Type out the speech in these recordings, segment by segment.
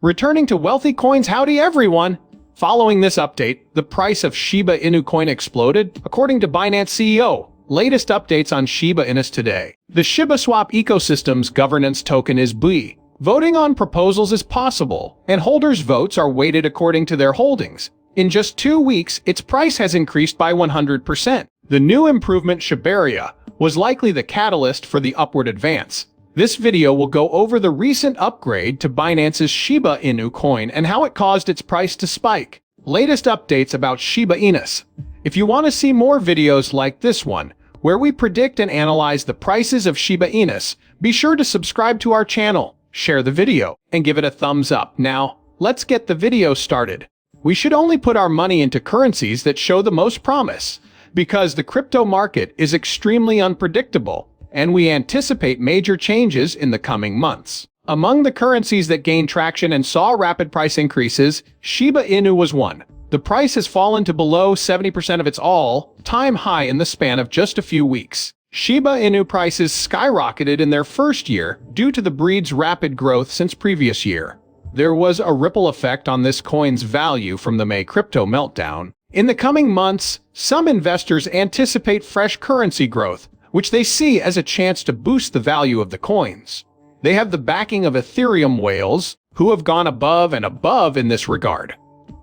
Returning to wealthy coins, howdy everyone! Following this update, the price of Shiba Inu coin exploded, according to Binance CEO. Latest updates on Shiba Inu today. The Shiba Swap ecosystem's governance token is BUI. Voting on proposals is possible, and holders' votes are weighted according to their holdings. In just 2 weeks, its price has increased by 100%. The new improvement Shiba was likely the catalyst for the upward advance. This video will go over the recent upgrade to Binance's Shiba Inu coin and how it caused its price to spike. Latest updates about Shiba Inu. If you want to see more videos like this one, where we predict and analyze the prices of Shiba Inu, be sure to subscribe to our channel, share the video, and give it a thumbs up. Now, let's get the video started. We should only put our money into currencies that show the most promise, because the crypto market is extremely unpredictable, and we anticipate major changes in the coming months. Among the currencies that gained traction and saw rapid price increases, Shiba Inu was one. The price has fallen to below 70% of its all-time high in the span of just a few weeks. Shiba Inu prices skyrocketed in their first year due to the breed's rapid growth since previous year. There was a ripple effect on this coin's value from the May crypto meltdown. In the coming months, some investors anticipate fresh currency growth, which they see as a chance to boost the value of the coins. They have the backing of Ethereum whales, who have gone above and above in this regard.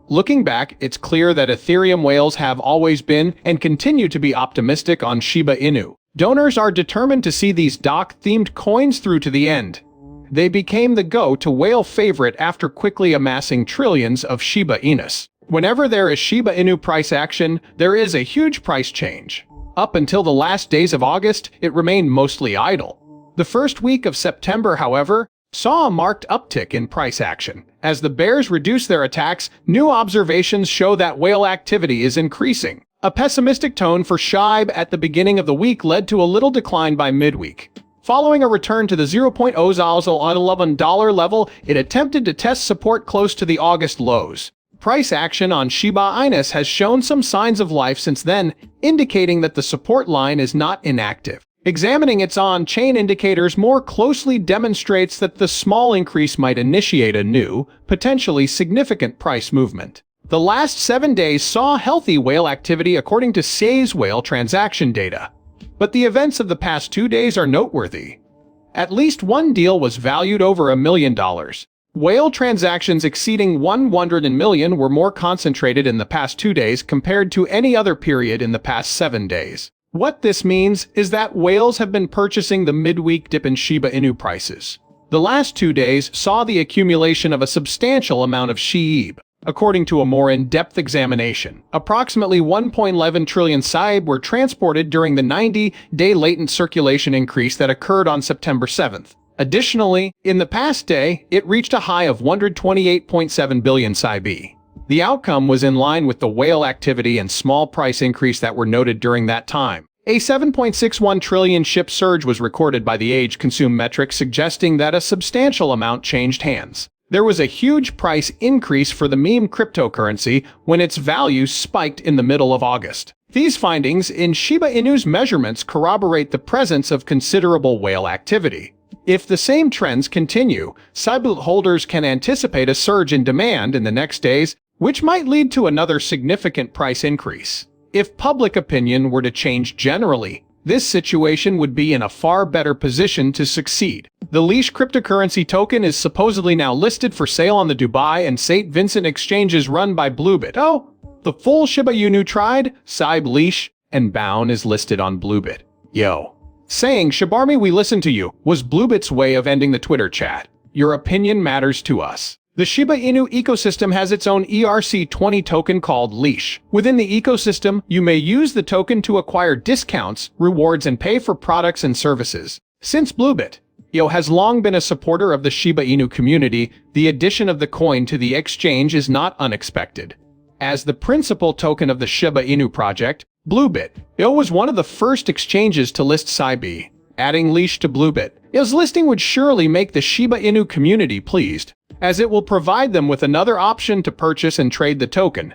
Looking back, it's clear that Ethereum whales have always been and continue to be optimistic on Shiba Inu. Donors are determined to see these doc-themed coins through to the end. They became the go-to whale favorite after quickly amassing trillions of Shiba Inus. Whenever there is Shiba Inu price action, there is a huge price change. Up until the last days of August, it remained mostly idle. The first week of September, however, saw a marked uptick in price action. As the bears reduce their attacks, new observations show that whale activity is increasing. A pessimistic tone for SHIB at the beginning of the week led to a little decline by midweek. Following a return to the $0.11 level, it attempted to test support close to the August lows. Price action on Shiba Inu has shown some signs of life since then, indicating that the support line is not inactive. Examining its on-chain indicators more closely demonstrates that the small increase might initiate a new, potentially significant price movement. The last 7 days saw healthy whale activity according to SAY's whale transaction data. But the events of the past 2 days are noteworthy. At least one deal was valued over $1 million. Whale transactions exceeding 100 million were more concentrated in the past 2 days compared to any other period in the past 7 days. What this means is that whales have been purchasing the midweek dip in Shiba Inu prices. The last 2 days saw the accumulation of a substantial amount of SHIB. According to a more in-depth examination, approximately 1.11 trillion SHIB were transported during the 90-day latent circulation increase that occurred on September 7th. Additionally, in the past day, it reached a high of 128.7 billion SHIB. The outcome was in line with the whale activity and small price increase that were noted during that time. A 7.61 trillion SHIB surge was recorded by the Age Consume metric, suggesting that a substantial amount changed hands. There was a huge price increase for the meme cryptocurrency when its value spiked in the middle of August. These findings in Shiba Inu's measurements corroborate the presence of considerable whale activity. If the same trends continue, SHIB holders can anticipate a surge in demand in the next days, which might lead to another significant price increase. If public opinion were to change generally, this situation would be in a far better position to succeed. The Leash cryptocurrency token is supposedly now listed for sale on the Dubai and St. Vincent exchanges run by Bluebit. Oh, the full Shiba Inu tried, SHIB Leash, and Bound is listed on Bluebit. Yo. Saying "Shibarmy, we listen to you" was Bluebit's way of ending the Twitter chat. Your opinion matters to us. The Shiba Inu ecosystem has its own ERC20 token called Leash. Within the ecosystem, you may use the token to acquire discounts, rewards, and pay for products and services. Since Bluebit has long been a supporter of the Shiba Inu community, the addition of the coin to the exchange is not unexpected. As the principal token of the Shiba Inu project, Bluebit was one of the first exchanges to list SHIB. Adding Leash to Bluebit's listing would surely make the Shiba Inu community pleased, as it will provide them with another option to purchase and trade the token.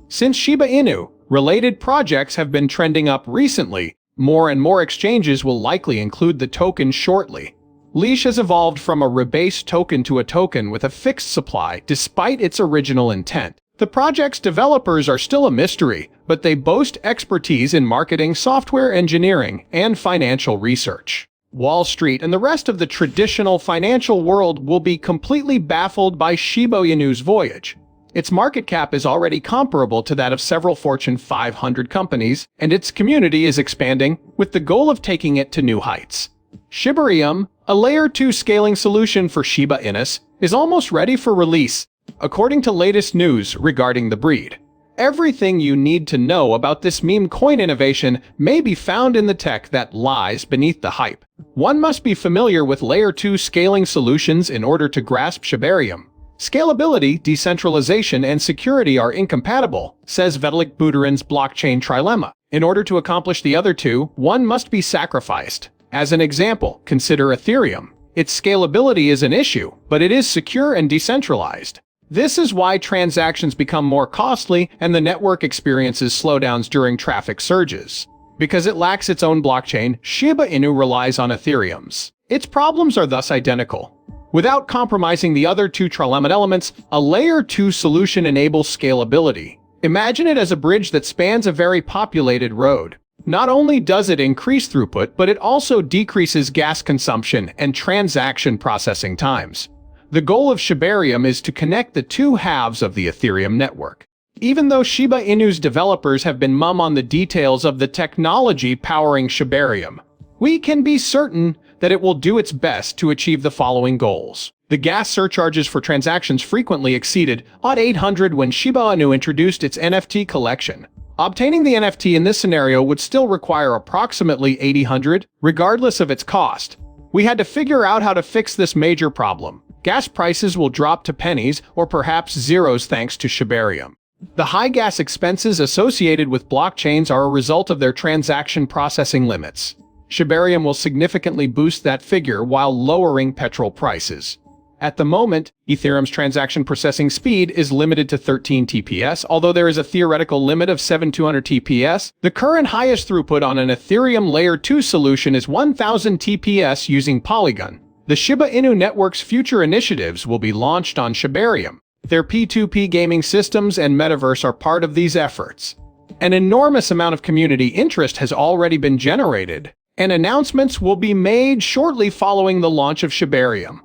Since Shiba Inu related projects have been trending up recently, more and more exchanges will likely include the token shortly. Leash has evolved from a rebased token to a token with a fixed supply despite its original intent. The project's developers are still a mystery, but they boast expertise in marketing, software engineering, and financial research. Wall Street and the rest of the traditional financial world will be completely baffled by Shiba Inu's voyage. Its market cap is already comparable to that of several Fortune 500 companies, and its community is expanding with the goal of taking it to new heights. Shibarium, a Layer 2 scaling solution for Shiba Inus, is almost ready for release, according to latest news regarding the breed. Everything you need to know about this meme coin innovation may be found in the tech that lies beneath the hype. One must be familiar with Layer 2 scaling solutions in order to grasp Shibarium. Scalability, decentralization, and security are incompatible, says Vitalik Buterin's blockchain trilemma. In order to accomplish the other two, one must be sacrificed. As an example, consider Ethereum. Its scalability is an issue, but it is secure and decentralized. This is why transactions become more costly and the network experiences slowdowns during traffic surges. Because it lacks its own blockchain, Shiba Inu relies on Ethereum's. Its problems are thus identical. Without compromising the other two trilemma elements, a Layer 2 solution enables scalability. Imagine it as a bridge that spans a very populated road. Not only does it increase throughput, but it also decreases gas consumption and transaction processing times. The goal of Shibarium is to connect the two halves of the Ethereum network. Even though Shiba Inu's developers have been mum on the details of the technology powering Shibarium, we can be certain that it will do its best to achieve the following goals. The gas surcharges for transactions frequently exceeded odd 800 when Shiba Inu introduced its NFT collection. Obtaining the NFT in this scenario would still require approximately 800, regardless of its cost. We had to figure out how to fix this major problem. Gas prices will drop to pennies or perhaps zeros thanks to Shibarium. The high gas expenses associated with blockchains are a result of their transaction processing limits. Shibarium will significantly boost that figure while lowering petrol prices. At the moment, Ethereum's transaction processing speed is limited to 13 TPS, although there is a theoretical limit of 7200 TPS. The current highest throughput on an Ethereum Layer 2 solution is 1000 TPS using Polygon. The Shiba Inu network's future initiatives will be launched on Shibarium. Their P2P gaming systems and metaverse are part of these efforts. An enormous amount of community interest has already been generated, and announcements will be made shortly following the launch of Shibarium.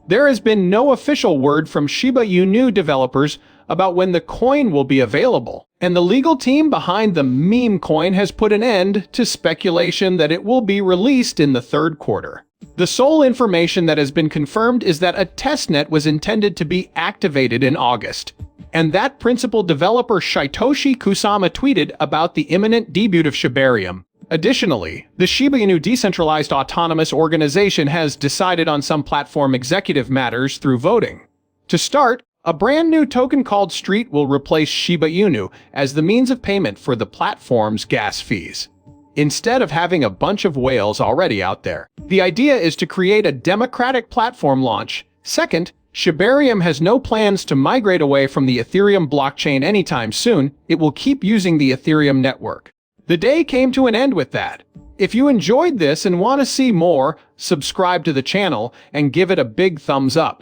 There has been no official word from Shiba Inu developers about when the coin will be available, and the legal team behind the meme coin has put an end to speculation that it will be released in the third quarter. The sole information that has been confirmed is that a testnet was intended to be activated in August, and that principal developer Shytoshi Kusama tweeted about the imminent debut of Shibarium. Additionally, the Shiba Inu decentralized autonomous organization has decided on some platform executive matters through voting. To start, a brand new token called Street will replace Shiba Inu as the means of payment for the platform's gas fees. Instead of having a bunch of whales already out there, the idea is to create a democratic platform launch. Second, Shibarium has no plans to migrate away from the Ethereum blockchain anytime soon. It will keep using the Ethereum network. The day came to an end with that. If you enjoyed this and want to see more, subscribe to the channel and give it a big thumbs up.